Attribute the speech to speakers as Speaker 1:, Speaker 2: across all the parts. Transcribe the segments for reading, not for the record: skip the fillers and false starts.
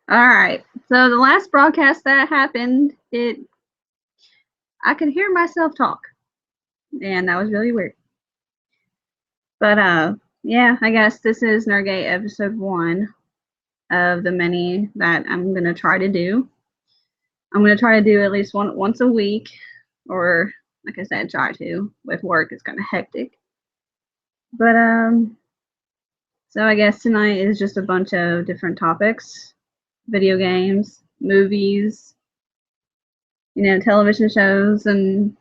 Speaker 1: All right. So the last broadcast that happened, I could hear myself talk, and that was really weird. But yeah, I guess this is NerdGate episode 1 of the many that I'm gonna try to do. I'm gonna try to do at least once a week, or like I said, try to. With work, it's kind of hectic. But so I guess tonight is just a bunch of different topics: video games, movies, television shows, and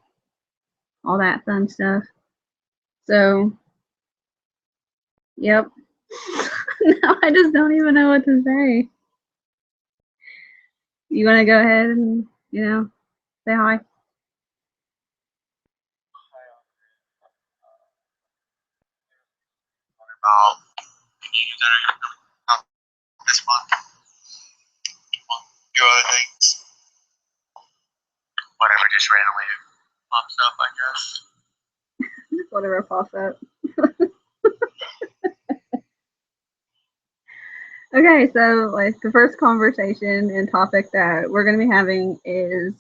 Speaker 1: all that fun stuff. So, yep. Now I just don't even know what to say. You want to go ahead and, say hi?
Speaker 2: About games that are going to come out this month. Well, do other things. Whatever just randomly pops up, I guess.
Speaker 1: Whatever pops up. Okay, so like the first conversation and topic that we're going to be having is,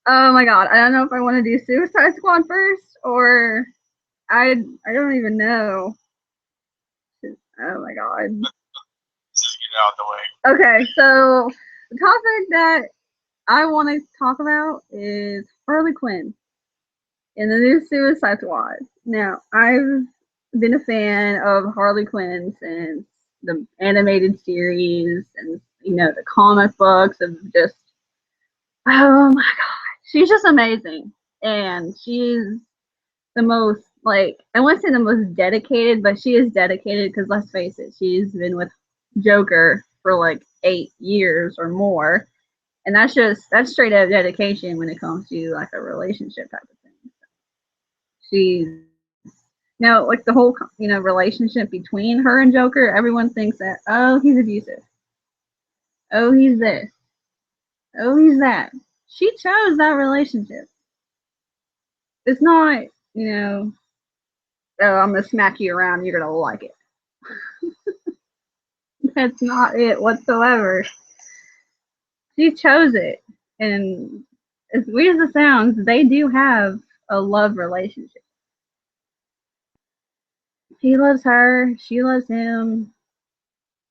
Speaker 1: oh my god, I don't know if I want to do Suicide Squad first or I don't even know. Oh my god.
Speaker 2: Let's just get it out of the way.
Speaker 1: Okay, so the topic that I want to talk about is Harley Quinn in the new Suicide Squad. Now, I've been a fan of Harley Quinn since the animated series and the comic books of just, oh my god, she's just amazing. And she's the most, like, I wouldn't say the most dedicated, but she is dedicated because let's face it, she's been with Joker for like 8 years or more. And that's straight up dedication when it comes to like a relationship type of thing. She's now like the whole relationship between her and Joker. Everyone thinks that, oh, he's abusive, oh, he's this, oh, he's that. She chose that relationship. It's not, oh, I'm gonna smack you around, you're gonna like it. That's not it whatsoever. She chose it, and as weird as it sounds, they do have a love relationship. He loves her, she loves him.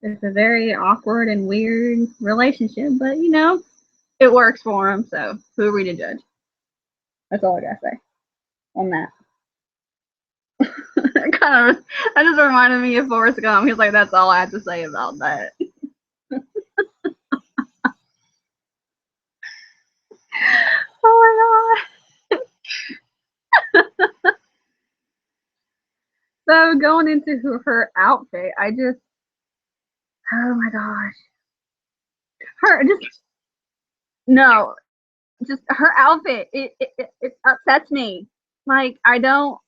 Speaker 1: It's a very awkward and weird relationship, but it works for him, so who are we to judge? That's all I gotta say on that. That just reminded me of Forrest Gump. He's like, that's all I have to say about that. Oh my god. So going into her outfit, oh my gosh. No, just her outfit, it upsets me. Like, I don't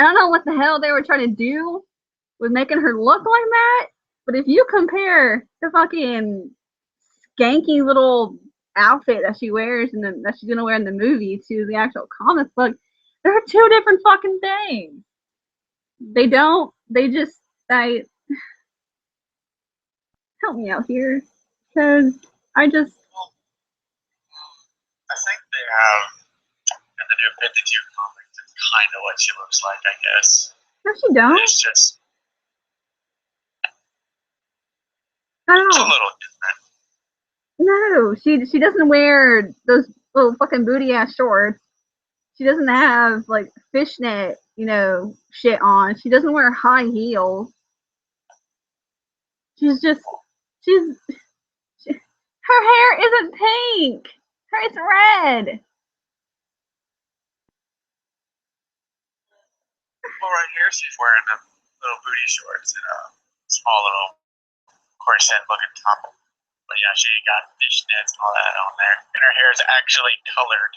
Speaker 1: know what the hell they were trying to do with making her look like that, but if you compare the fucking skanky little outfit that she wears that she's gonna wear in the movie to the actual comic book, they're two different fucking things. They don't. They just. I Help me out here, because I just.
Speaker 2: I think they have in the new 52 comics. It's kind of what she looks like, I guess.
Speaker 1: No, she don't.
Speaker 2: It's just.
Speaker 1: I don't
Speaker 2: It's a
Speaker 1: know.
Speaker 2: little different.
Speaker 1: No, she doesn't wear those little fucking booty ass shorts. She doesn't have like fishnet, shit on. She doesn't wear high heels. She's just she's she, her hair isn't pink. It's red.
Speaker 2: Well, right here she's wearing the little booty shorts and a small little corset-looking top. But yeah, she got fishnets and all that on there, and her hair is actually colored.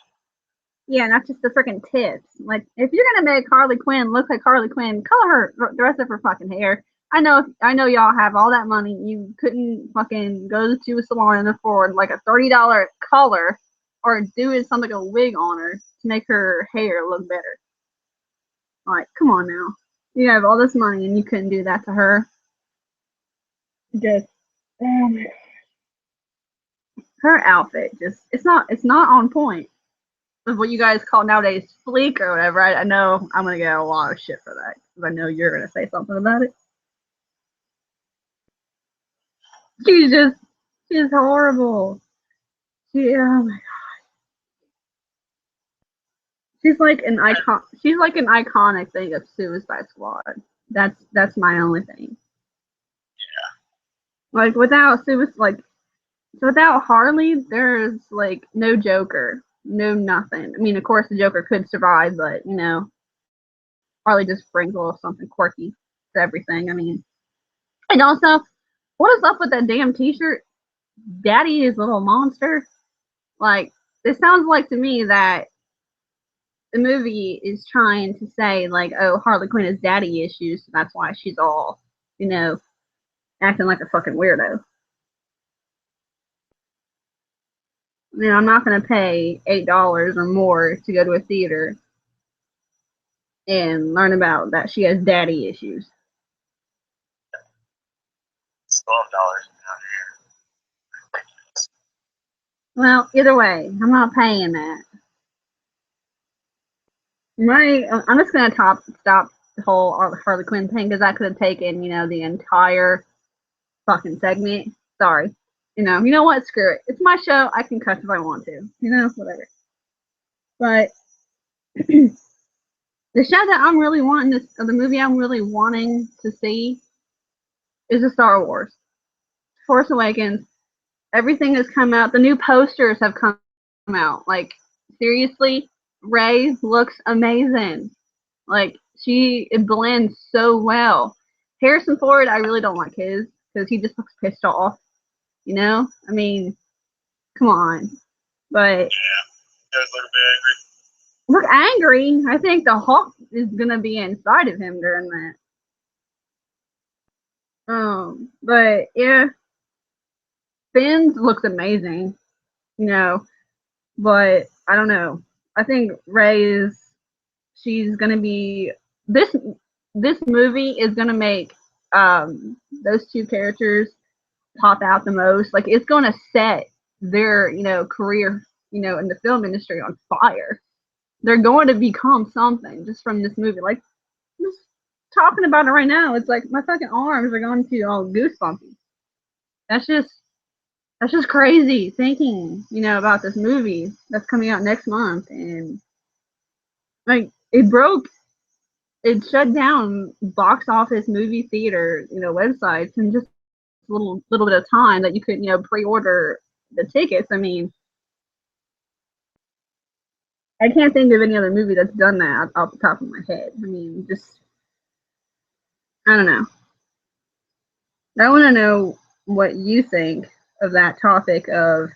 Speaker 1: Yeah, not just the freaking tips. Like, if you're gonna make Harley Quinn look like Harley Quinn, color her the rest of her fucking hair. I know y'all have all that money. You couldn't fucking go to a salon and afford like a $30 color or do something like a wig on her to make her hair look better. Like, come on now. You have all this money and you couldn't do that to her. Just Her outfit it's not on point with what you guys call nowadays fleek or whatever. I know I'm gonna get a lot of shit for that because I know you're gonna say something about it. She's just she's horrible. Oh my, she's like an icon. She's like an iconic thing of Suicide Squad. That's my only thing. Like without Harley, there's like no Joker, no nothing. I mean, of course the Joker could survive, but Harley just brings a little something quirky to everything. I mean, and also, what is up with that damn T-shirt? Daddy is a little monster. Like, it sounds like to me that the movie is trying to say like, oh, Harley Quinn has daddy issues, so that's why she's all, acting like a fucking weirdo. I'm not gonna pay $8 or more to go to a theater and learn about that she has daddy issues.
Speaker 2: It's $12 down here.
Speaker 1: Well, either way, I'm not paying that. I'm just gonna stop the whole Harley Quinn thing because I could have taken, the entire fucking segment. Sorry. You know what? Screw it. It's my show. I can cuss if I want to. Whatever. But the show that I'm really or the movie I'm really wanting to see is the Star Wars. Force Awakens. Everything has come out. The new posters have come out. Like, seriously, Rey looks amazing. Like, it blends so well. Harrison Ford, I really don't like his because he just looks pissed off. I mean, come on. But
Speaker 2: yeah, he does look a bit angry.
Speaker 1: Look angry. I think the Hulk is gonna be inside of him during that. But yeah, Finn looks amazing. But I don't know. I think she's gonna be this this movie is gonna make those two characters pop out the most. Like, it's gonna set their career in the film industry on fire. They're going to become something just from this movie. Like, just talking about it right now, it's like my fucking arms are going to all goosebumpy. That's just crazy thinking, about this movie that's coming out next month, and like it shut down box office movie theater, websites in just a little bit of time that you could, pre-order the tickets. I mean, I can't think of any other movie that's done that off the top of my head. I mean, just I don't know. I want to know what you think of that topic of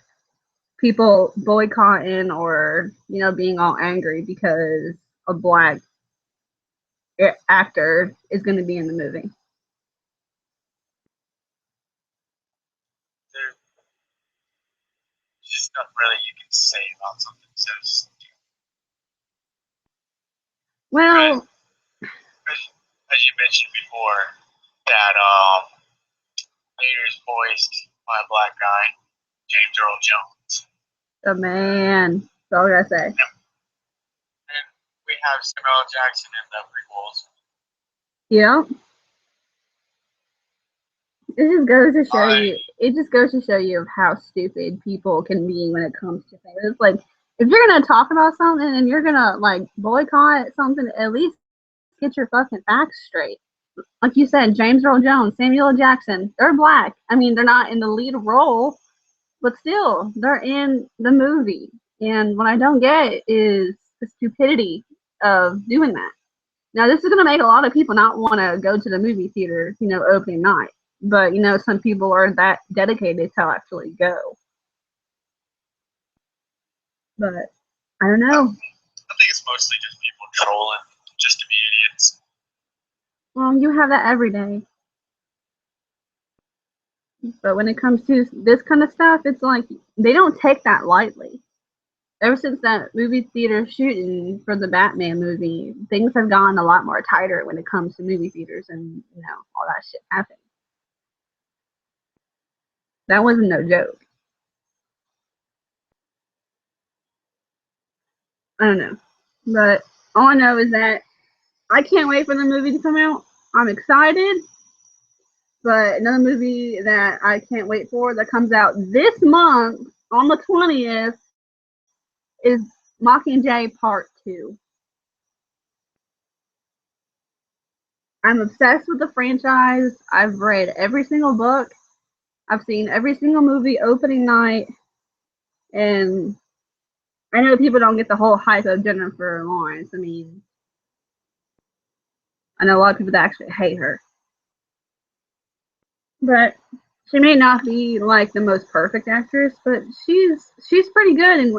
Speaker 1: people boycotting or being all angry because a black actor is going to be in the movie.
Speaker 2: There's just nothing really you can say about something so stupid.
Speaker 1: Well,
Speaker 2: as you mentioned before, that Vader is voiced by a black guy, James Earl Jones.
Speaker 1: the man. That's all I gotta say.
Speaker 2: And we have Samuel L. Jackson in the prequels.
Speaker 1: Yeah. It just goes to show you. It just goes to show you of how stupid people can be when it comes to things. It's like, if you're gonna talk about something and you're gonna like boycott something, at least get your fucking facts straight. Like you said, James Earl Jones, Samuel L. Jackson, they're black. I mean, they're not in the lead role, but still, they're in the movie. And what I don't get is the stupidity of doing that. Now, this is going to make a lot of people not want to go to the movie theater, opening night. But, some people are that dedicated to actually go. But, I don't know.
Speaker 2: I think it's mostly just people trolling just to be idiots.
Speaker 1: Well, you have that every day. But when it comes to this kind of stuff, it's like they don't take that lightly. Ever since that movie theater shooting for the Batman movie, things have gotten a lot more tighter when it comes to movie theaters and, all that shit happening. That wasn't no joke. I don't know. But all I know is that I can't wait for the movie to come out. I'm excited. But another movie that I can't wait for that comes out this month on the 20th is Mockingjay Part 2. I'm obsessed with the franchise. I've read every single book. I've seen every single movie opening night. And I know people don't get the whole hype of Jennifer Lawrence. I mean, I know a lot of people that actually hate her. But she may not be like the most perfect actress, but she's pretty good in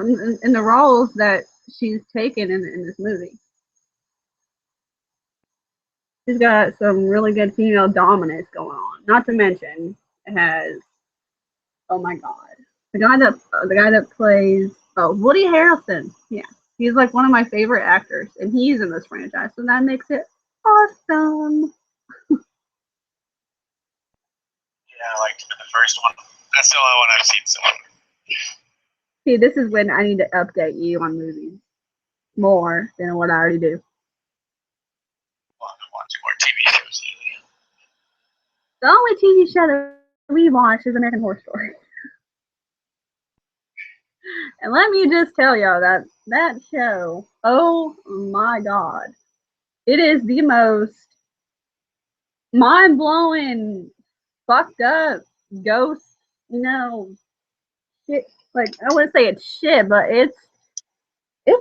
Speaker 1: the roles that she's taken in this movie. She's got some really good female dominance going on. Not to mention, it has, oh my god, the guy that plays, oh, Woody Harrelson. Yeah, he's like one of my favorite actors, and he's in this franchise, so that makes it awesome.
Speaker 2: Yeah, I liked him in the first one. That's the only one I've seen so far.
Speaker 1: See, this is when I need to update you on movies more than what I already do.
Speaker 2: Well, I've been watching more TV shows lately.
Speaker 1: The only TV show that we watch is American Horror Story. And let me just tell y'all that show, oh my god, it is the most mind blowing, fucked up ghost, you know, shit. Like I wouldn't say it's shit, but it's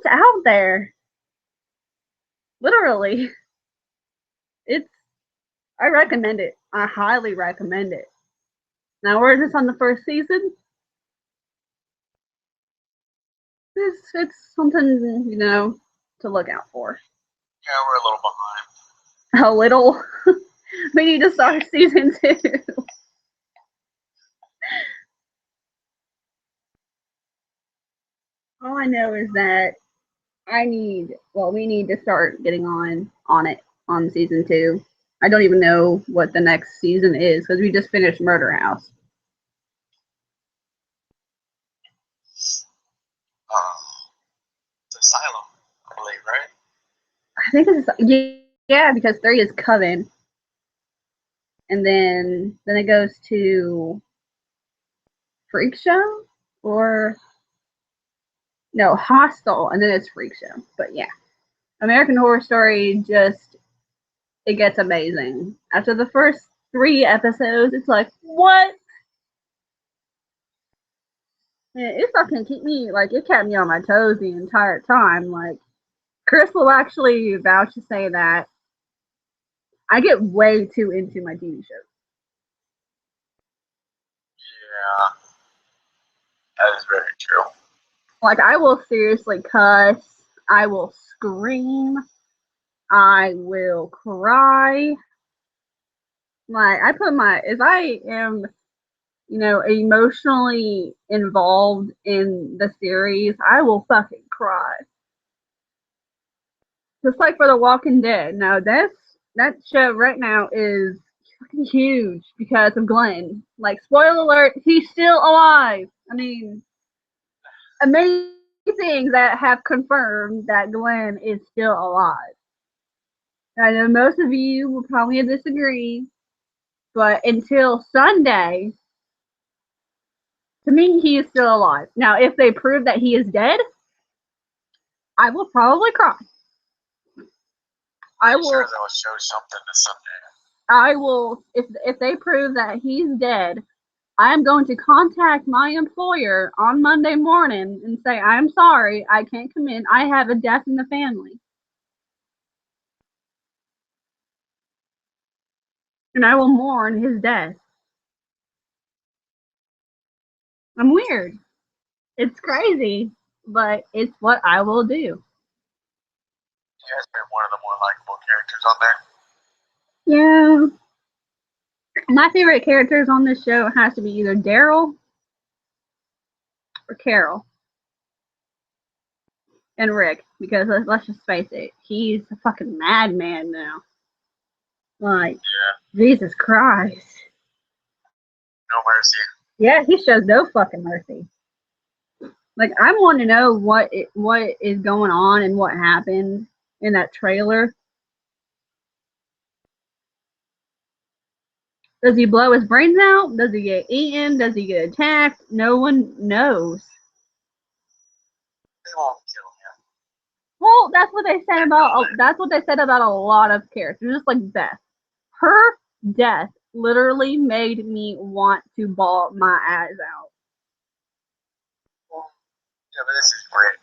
Speaker 1: out there. Literally, it's. I recommend it. I highly recommend it. Now we're just on the first season. It's something to look out for.
Speaker 2: Yeah, we're a little behind.
Speaker 1: A little. We need to start season 2. All I know is that we need to start getting on it on season 2. I don't even know what the next season is because we just finished Murder House.
Speaker 2: It's Asylum, I believe, right?
Speaker 1: I think it's yeah, because 3 is Coven, and then it goes to Freak Show or no Hostel, and then it's Freak Show. But yeah, American Horror Story just it gets amazing after the first 3 episodes. It's like what? It fucking keep me like it kept me on my toes the entire time. Like Chris will actually vouch to say that I get way too into my TV shows.
Speaker 2: Yeah, that is very true.
Speaker 1: Like I will seriously cuss, I will scream, I will cry. Like I put my if I am emotionally involved in the series, I will fucking cry. Just like for The Walking Dead. Now that show right now is fucking huge because of Glenn. Like spoiler alert, he's still alive. I mean, many things that have confirmed that Glenn is still alive. I know most of you will probably disagree, but until Sunday, to me, he is still alive. Now, if they prove that he is dead, I will probably cry.
Speaker 2: I'm sure they'll show something this Sunday.
Speaker 1: I will, if they prove that he's dead, I am going to contact my employer on Monday morning and say, I'm sorry, I can't come in. I have a death in the family. And I will mourn his death. I'm weird. It's crazy, but it's what I will do.
Speaker 2: He has been one of the more likable characters on there.
Speaker 1: Yeah. My favorite characters on this show has to be either Daryl or Carol. And Rick, because let's just face it, he's a fucking madman now. Like,
Speaker 2: yeah.
Speaker 1: Jesus Christ.
Speaker 2: No mercy.
Speaker 1: Yeah, he shows no fucking mercy. Like I want to know what is going on and what happened in that trailer. Does he blow his brains out? Does he get eaten? Does he get attacked? No one knows.
Speaker 2: They won't kill him.
Speaker 1: Well, that's what they said about a lot of characters, just like Beth. Her death literally made me want to bawl my eyes out.
Speaker 2: Well, yeah, but this is Rick.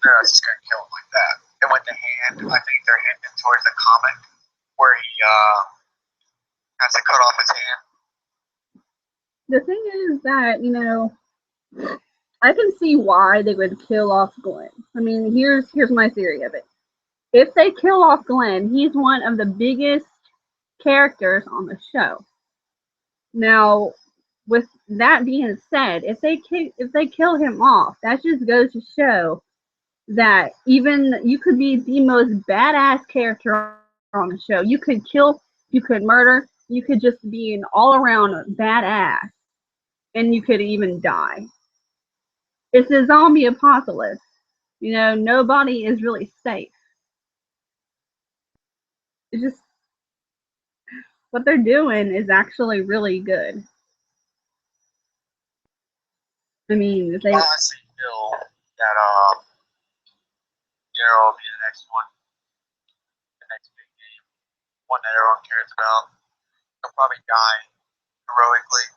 Speaker 2: They're not just gonna kill him like that. And with the hand, I think they're hinting towards the comic where he has to cut off his hand.
Speaker 1: The thing is that, I can see why they would kill off Glenn. I mean, here's my theory of it. If they kill off Glenn, he's one of the biggest characters on the show. Now, with that being said, if they kill him off, that just goes to show that even you could be the most badass character on the show. You could kill, you could murder, you could just be an all around badass, and you could even die. It's a zombie apocalypse. Nobody is really safe. It's just what they're doing is actually really good. I mean, if they
Speaker 2: Honestly, feel that Daryl will be the next one, the next big game, one that everyone cares about. He'll probably die heroically.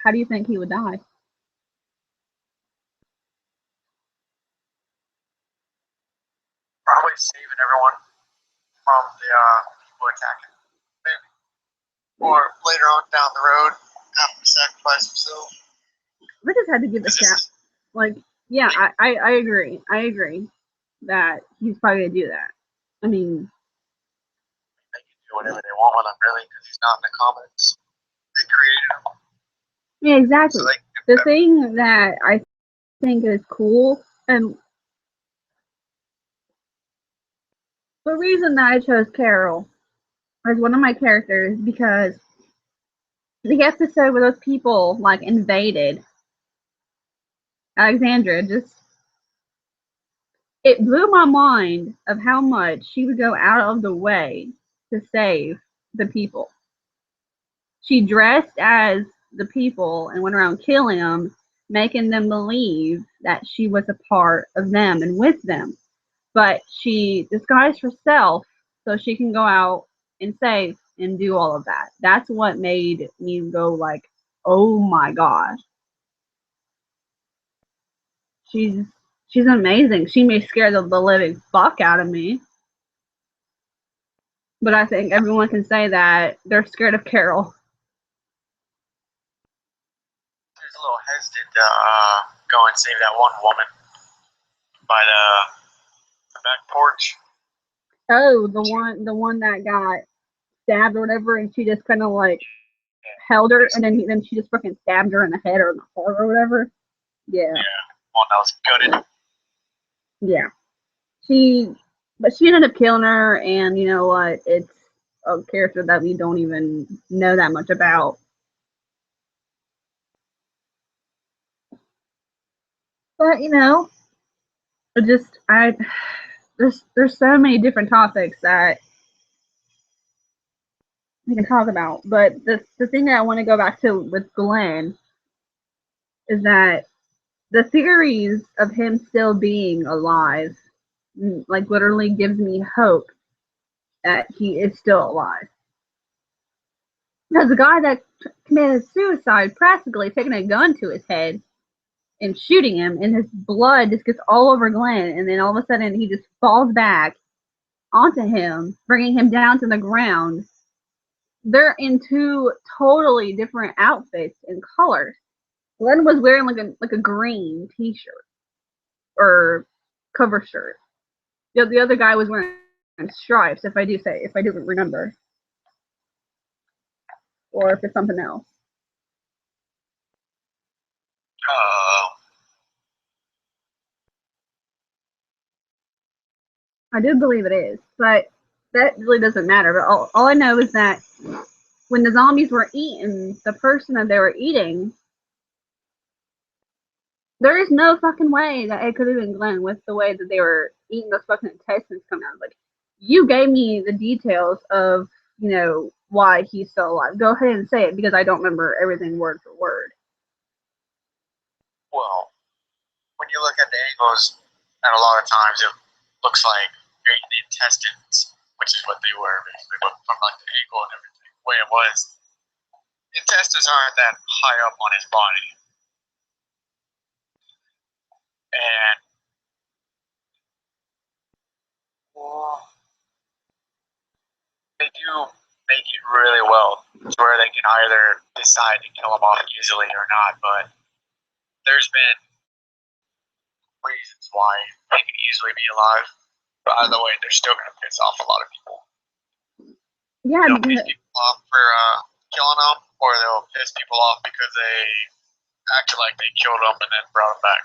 Speaker 1: how do you think he would die?
Speaker 2: Probably saving everyone from the people attacking, maybe. Or later on down the road, after sacrifice himself.
Speaker 1: We just had to give a shout. Like, yeah, I agree. I agree that he's probably gonna do that. I mean,
Speaker 2: they can do whatever they want with him, really, because he's not in the comics. They created him.
Speaker 1: yeah, exactly.
Speaker 2: So
Speaker 1: The thing that I think is cool, and the reason that I chose Carol as one of my characters, because the episode where those people like invaded Alexandria, just it blew my mind of how much she would go out of the way to save the people. She dressed as the people and went around killing them, making them believe that she was a part of them and with them. But she disguised herself so she can go out and save and do all of that. That's what made me go like, oh my gosh. She's she's amazing. She may scare the living fuck out of me. But I think everyone can say that they're scared of Carol.
Speaker 2: He was a little hesitant to go and save that one woman by the back porch.
Speaker 1: Oh, the one that got stabbed or whatever, and she just kind of like held her, and then she just fucking stabbed her in the head or in the heart or whatever. Yeah.
Speaker 2: Yeah, one that was gutted.
Speaker 1: Yeah. But she ended up killing her, and you know what? It's a character that we don't even know that much about. But it just I there's so many different topics that we can talk about. But the thing that I want to go back to with Glenn is that the theories of him still being alive, like literally gives me hope that he is still alive. Because the guy that committed suicide, practically taking a gun to his head and shooting him, and his blood just gets all over Glenn, and then all of a sudden he just falls back onto him, bringing him down to the ground. They're in two totally different outfits and colors. Glenn was wearing like a green T-shirt or cover shirt. The other guy was wearing stripes, if I do remember, or if it's something else.
Speaker 2: Uh,
Speaker 1: I do believe it is, but that really doesn't matter. But all I know is that when the zombies were eating the person that they were eating, there is no fucking way that it could have been Glenn with the way that they were eating those fucking intestines coming out. Like, you gave me the details of, why he's still alive. Go ahead and say it because I don't remember everything word for word.
Speaker 2: Well, when you look at the angles, and a lot of times it looks like you're eating the intestines, which is what they were, basically, but from like the angle and everything, the way it was. Intestines aren't that high up on his body. And well, they do make it really well to where they can either decide to kill him off easily or not, but there's been reasons why they can easily be alive. But either way, they're still going to piss off a lot of people.
Speaker 1: Yeah,
Speaker 2: they'll piss people off for killing them, or they'll piss people off because they acted like they killed them and then brought them back.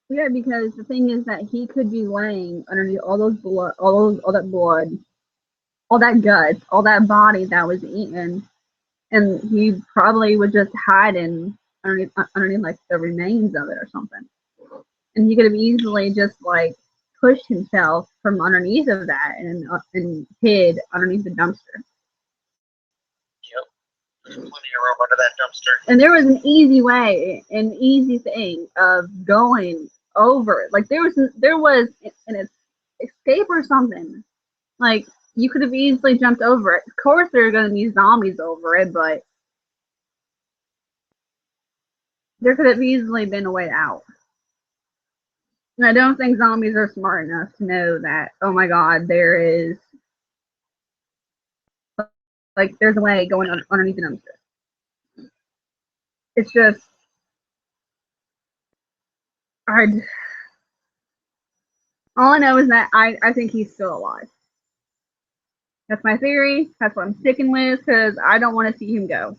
Speaker 1: Yeah, because the thing is that he could be laying underneath all those blood, all that blood, all that guts, all that body that was eaten, and he probably was just hiding underneath like the remains of it or something. And he could have easily just like pushed himself from underneath of that and hid underneath the dumpster.
Speaker 2: Yep, there's plenty of room under that dumpster.
Speaker 1: And there was an easy way, an easy thing of going over it. Like there was an escape or something. Like you could have easily jumped over it. Of course, there are going to be zombies over it, but there could have easily been a way out. And I don't think zombies are smart enough to know that, oh my god, there's a way going underneath the dumpster. It's just, all I know is that I think he's still alive. That's my theory. That's what I'm sticking with because I don't want to see him go.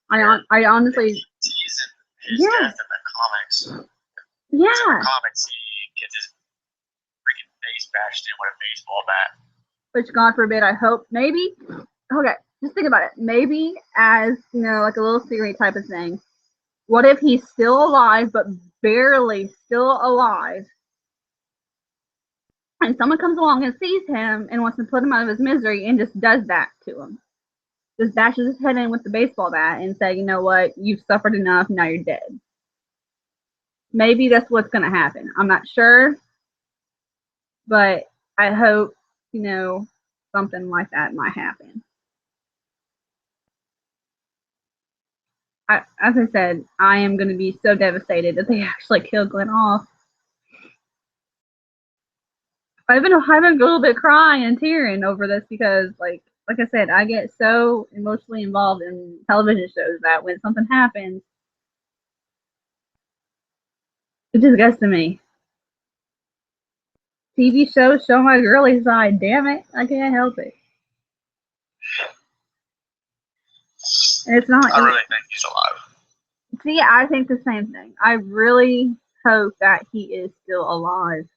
Speaker 1: I honestly.
Speaker 2: Teasing his death in the comics.
Speaker 1: Yeah.
Speaker 2: In the comics, he gets his freaking face bashed in with a baseball bat.
Speaker 1: Which, God forbid, I hope maybe. Okay, just think about it. Maybe as like a little theory type of thing. What if he's still alive, but barely still alive? And someone comes along and sees him and wants to put him out of his misery and just does that to him. Just bashes his head in with the baseball bat and say, you know what, you've suffered enough, now you're dead. Maybe that's what's going to happen. I'm not sure, but I hope, something like that might happen. As I said, I am going to be so devastated that they actually kill Glenn off. I've been a little bit crying and tearing over this because, like I said, I get so emotionally involved in television shows that when something happens, it just gets to me. TV shows show my girly side. Damn it, I can't help it. And it's not.
Speaker 2: I really think he's alive.
Speaker 1: See, I think the same thing. I really hope that he is still alive.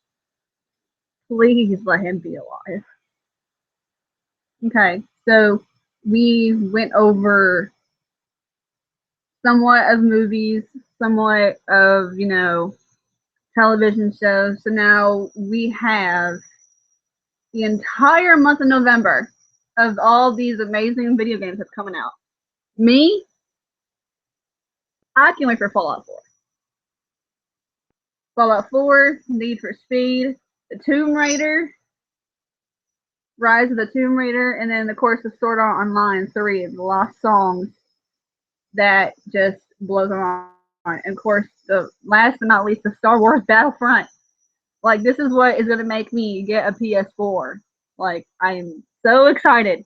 Speaker 1: Please let him be alive. Okay, so we went over somewhat of movies, somewhat of, television shows. So now we have the entire month of November of all these amazing video games that's coming out. Me, I can't wait for Fallout 4. Fallout 4, Need for Speed, the Tomb Raider, Rise of the Tomb Raider, and then, of course, the Sword Art Online 3, the Lost Songs, that just blows my mind. And, of course, the last but not least, the Star Wars Battlefront. Like, this is what is going to make me get a PS4. Like, I am so excited.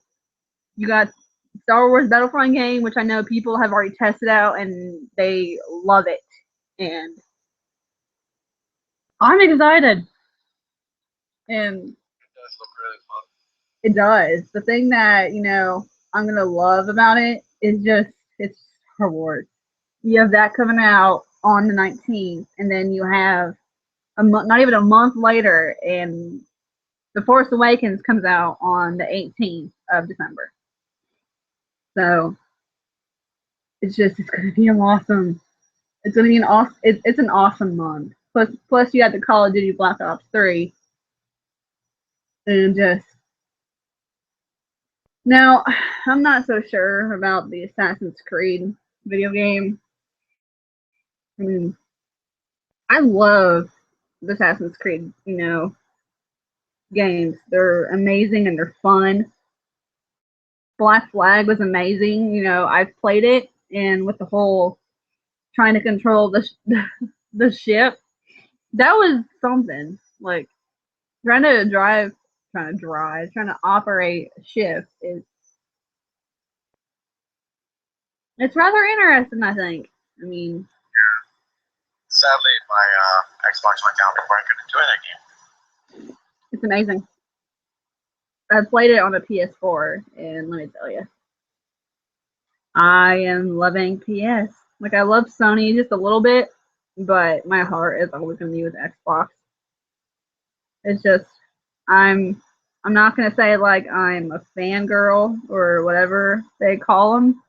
Speaker 1: You got Star Wars Battlefront game, which I know people have already tested out, and they love it. And I'm excited. And
Speaker 2: it does look really fun.
Speaker 1: It does. The thing that, I'm going to love about it is just, it's Star Wars. You have that coming out on the 19th, and then you have not even a month later, and The Force Awakens comes out on the 18th of December. So it's going to be awesome. It's going to be it's an awesome month. Plus you got the Call of Duty Black Ops 3. And just now, I'm not so sure about the Assassin's Creed video game. I mean, I love the Assassin's Creed, games. They're amazing and they're fun. Black Flag was amazing. I've played it, and with the whole trying to control the ship, that was something. Like trying to operate a ship it's rather interesting. I think. I mean,
Speaker 2: sadly, my Xbox went down before I could enjoy that game.
Speaker 1: It's amazing. I played it on a PS4, and let me tell you, I am loving PS. Like, I love Sony just a little bit, but my heart is always going to be with Xbox. It's just, I'm not going to say, like, I'm a fangirl or whatever they call them,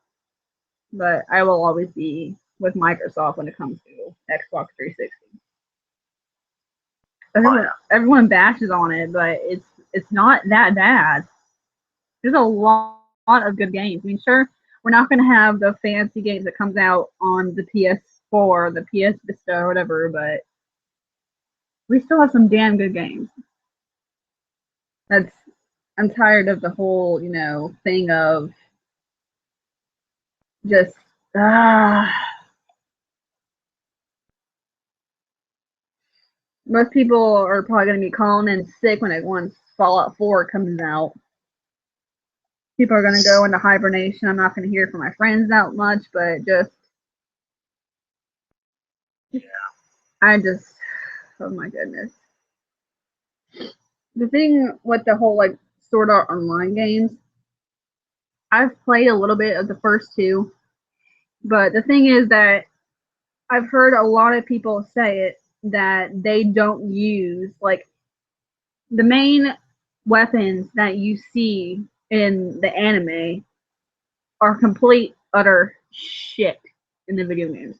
Speaker 1: but I will always be with Microsoft when it comes to Xbox 360. Everyone bashes on it, but it's not that bad. There's a lot of good games. I mean, sure, we're not going to have the fancy games that comes out on the PS4, the PS Vista, or whatever, but we still have some damn good games. I'm tired of the whole, thing of just most people are probably going to be calling in sick once Fallout 4 comes out. People are going to go into hibernation. I'm not going to hear from my friends that much, but oh my goodness. The thing with the whole like Sword Art Online games, I've played a little bit of the first two, but the thing is that I've heard a lot of people say it that they don't use like the main weapons that you see in the anime are complete utter shit in the video games.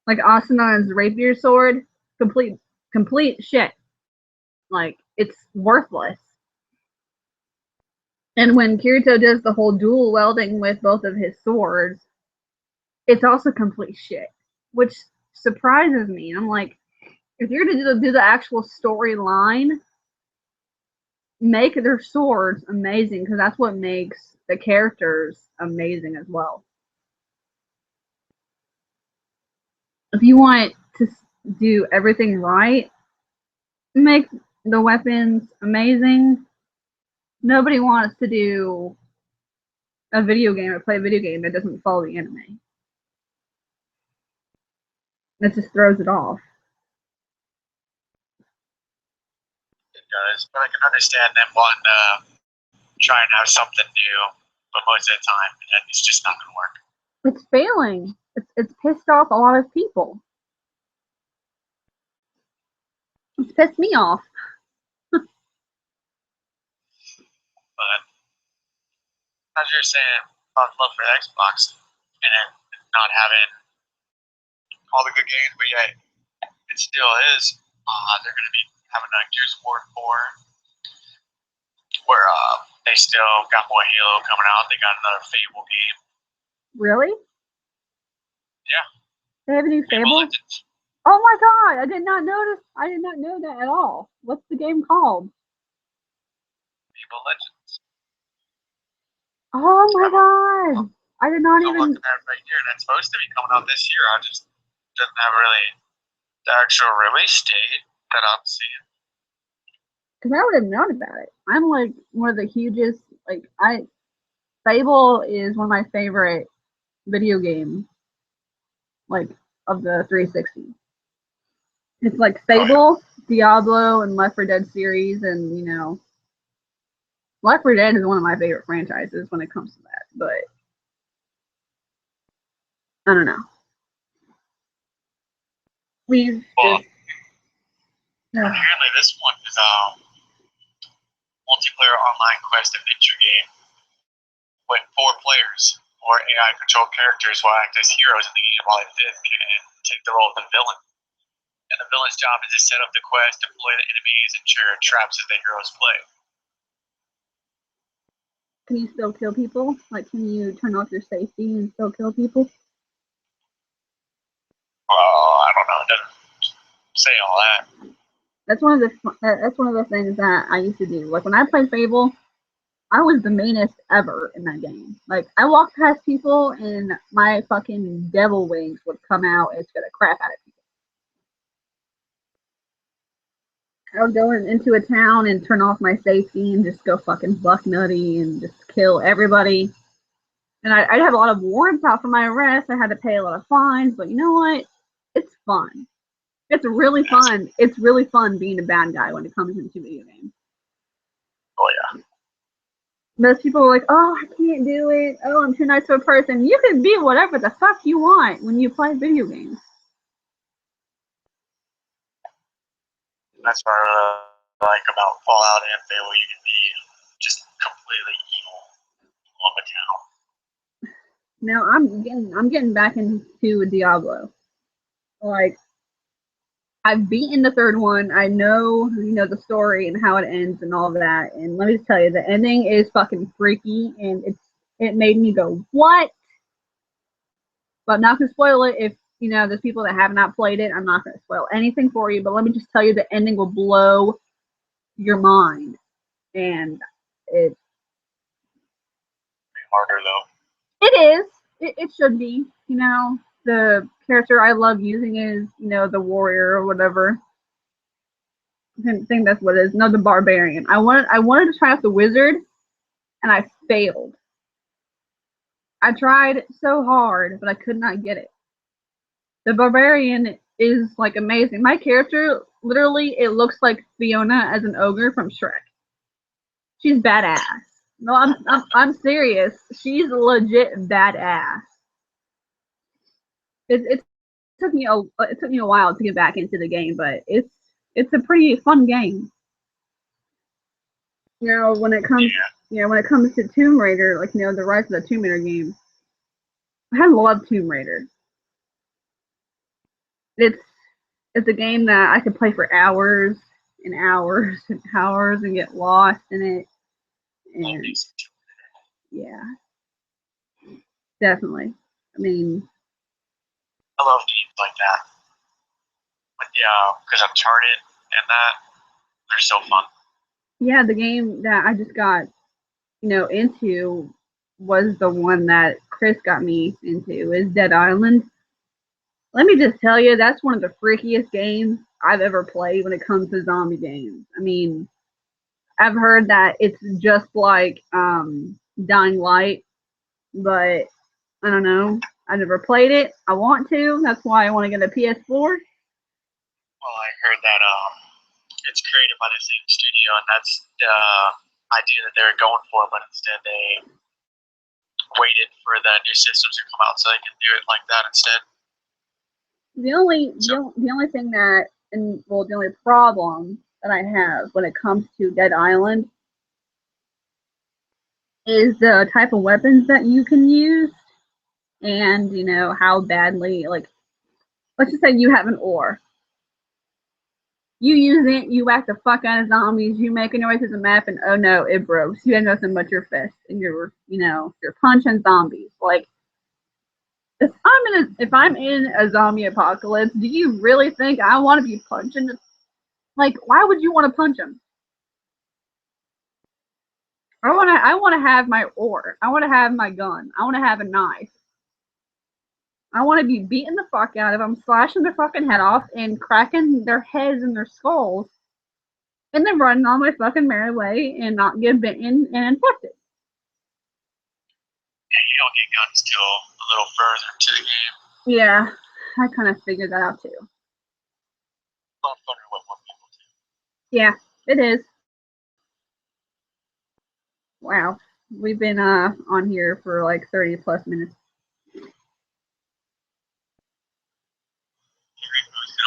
Speaker 1: Like Asunan's rapier sword, complete shit. Like it's worthless. And when Kirito does the whole dual wielding with both of his swords, it's also complete shit, which surprises me. I'm like, if you're going to do the actual storyline, make their swords amazing, because that's what makes the characters amazing as well. If you want to do everything right, make the weapons amazing. Nobody wants to do a video game or play a video game that doesn't follow the anime. That just throws it off.
Speaker 2: It does, but I can understand them wanting to try and have something new, but most of the time, it's just not going to work.
Speaker 1: It's failing. It's pissed off a lot of people. It's pissed me off.
Speaker 2: But as you're saying, about love for Xbox and not having all the good games, but yet it still is. They're going to be having a Gears of War 4 where they still got more Halo coming out. They got another Fable game.
Speaker 1: Really?
Speaker 2: Yeah.
Speaker 1: They have a new Fable?
Speaker 2: Legends.
Speaker 1: Oh my god, I did not know that at all. What's the game called?
Speaker 2: Fable Legends.
Speaker 1: Oh my god. I did not even.
Speaker 2: I'm looking at it right here, and it's supposed to be coming out this year. I just doesn't have really the actual release date that I'm seeing.
Speaker 1: Because I would have known about it. I'm like one of the hugest. Fable is one of my favorite video games, like of the 360. It's like Fable, Diablo, and Left 4 Dead series, and Left 4 Dead is one of my favorite franchises when it comes to that. But I don't know.
Speaker 2: Apparently this one is multiplayer online quest adventure game when 4 players or AI-controlled characters will act as heroes in the game, while a fifth can take the role of the villain. And the villain's job is to set up the quest, deploy the enemies, and trigger traps as the heroes play.
Speaker 1: Can you still kill people? Like, can you turn off your safety and still kill people?
Speaker 2: I don't know. It doesn't say all that.
Speaker 1: That's one of the things that I used to do. Like, when I played Fable, I was the meanest ever in that game. Like, I walked past people and my fucking devil wings would come out and scare the crap out of people. I would go into a town and turn off my safety and just go fucking buck nutty and just kill everybody. And I'd have a lot of warrants out for my arrest. I had to pay a lot of fines, but you know what? It's fun. It's really fun. It's really fun being a bad guy when it comes into video games.
Speaker 2: Oh, yeah.
Speaker 1: Most people are like, oh, I can't do it. Oh, I'm too nice of a person. You can be whatever the fuck you want when you play video games.
Speaker 2: That's what I like about Fallout and Fable. You can be just completely evil on the town.
Speaker 1: Now I'm getting back into Diablo. Like, I've beaten the third one. I know, the story and how it ends and all of that. And let me just tell you, the ending is fucking freaky, and it made me go, what? But not to spoil it, if there's people that have not played it, I'm not going to spoil anything for you. But let me just tell you, the ending will blow your mind, and it's
Speaker 2: harder though.
Speaker 1: It is. It should be. The character I love using is, the warrior or whatever. I think that's what it is. No, the barbarian. I wanted to try out the wizard, and I failed. I tried so hard, but I could not get it. The barbarian is like amazing. My character, literally, it looks like Fiona as an ogre from Shrek. She's badass. No, I'm serious. She's legit badass. It took me a while to get back into the game, but it's a pretty fun game. When it comes to Tomb Raider, like the Rise of the Tomb Raider game, I love Tomb Raider. It's a game that I could play for hours and hours and hours and get lost in it. And yeah, definitely. I mean,
Speaker 2: I love games like that. But yeah, because Uncharted and that, they're so fun.
Speaker 1: Yeah, the game that I just got, into was the one that Chris got me into, is Dead Island. Let me just tell you, that's one of the freakiest games I've ever played when it comes to zombie games. I mean, I've heard that it's just like Dying Light, but I don't know. I never played it. I want to. That's why I want to get a PS4.
Speaker 2: Well, I heard that it's created by the same studio, and that's the idea that they were going for, but instead they waited for the new systems to come out so they can do it like that instead.
Speaker 1: The only thing that, the only problem that I have when it comes to Dead Island is the type of weapons that you can use, and how badly, like, let's just say you have an ore. You use it, you whack the fuck out of zombies, you make a noise to the map, and oh no, it broke. You have nothing but your fist, and you're punching zombies. Like, if I'm in a zombie apocalypse, do you really think I want to be punching? Like, why would you want to punch them? I want to have my ore. I want to have my gun. I want to have a knife. I want to be beating the fuck out of them, slashing their fucking head off, and cracking their heads and their skulls, and then running on my fucking merry way and not get bitten and infected.
Speaker 2: Yeah, you don't get guns till a little further into the game.
Speaker 1: Yeah, I kind of figured that out too.
Speaker 2: A lot funner with more people too.
Speaker 1: Yeah, it is. Wow, we've been on here for like 30 plus minutes.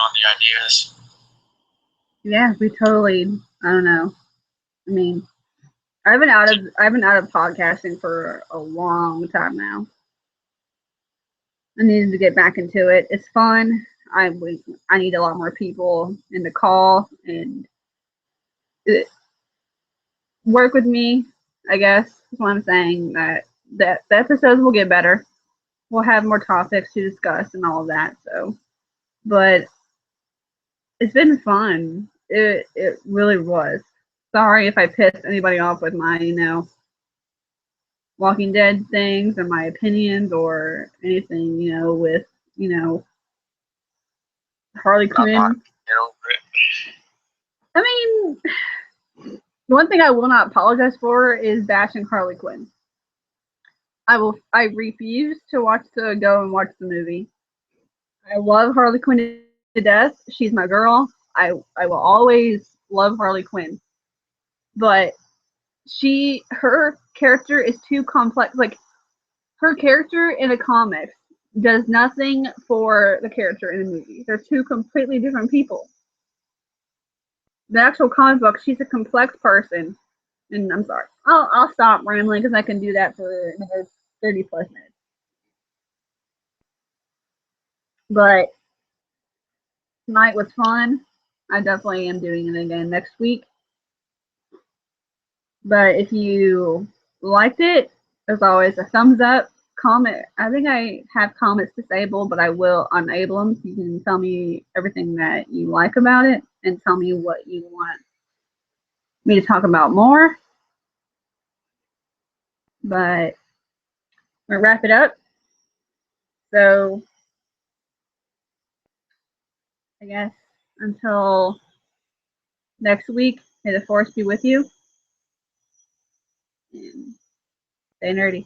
Speaker 2: On the ideas.
Speaker 1: Yeah, we totally, I don't know. I mean, I've been out of podcasting for a long time now. I needed to get back into it. It's fun. I need a lot more people in the call and work with me. I guess is what I'm saying. That the episodes will get better. We'll have more topics to discuss and all of that. So, but it's been fun. It really was. Sorry if I pissed anybody off with my Walking Dead things or my opinions or anything with you know Harley Quinn.
Speaker 2: Get over it.
Speaker 1: I mean, the one thing I will not apologize for is bashing Harley Quinn. I refuse to go and watch the movie. I love Harley Quinn to death. She's my girl. I will always love Harley Quinn. But her character is too complex. Like, her character in a comic does nothing for the character in a movie. They're two completely different people. The actual comic book, she's a complex person. And I'm sorry. I'll stop rambling because I can do that for another 30 plus minutes. But tonight was fun. I definitely am doing it again next week. But if you liked it, as always, a thumbs up. Comment. I think I have comments disabled, but I will unable them. So you can tell me everything that you like about it and tell me what you want me to talk about more. But we're gonna wrap it up. So I guess until next week, may the force be with you. And stay nerdy.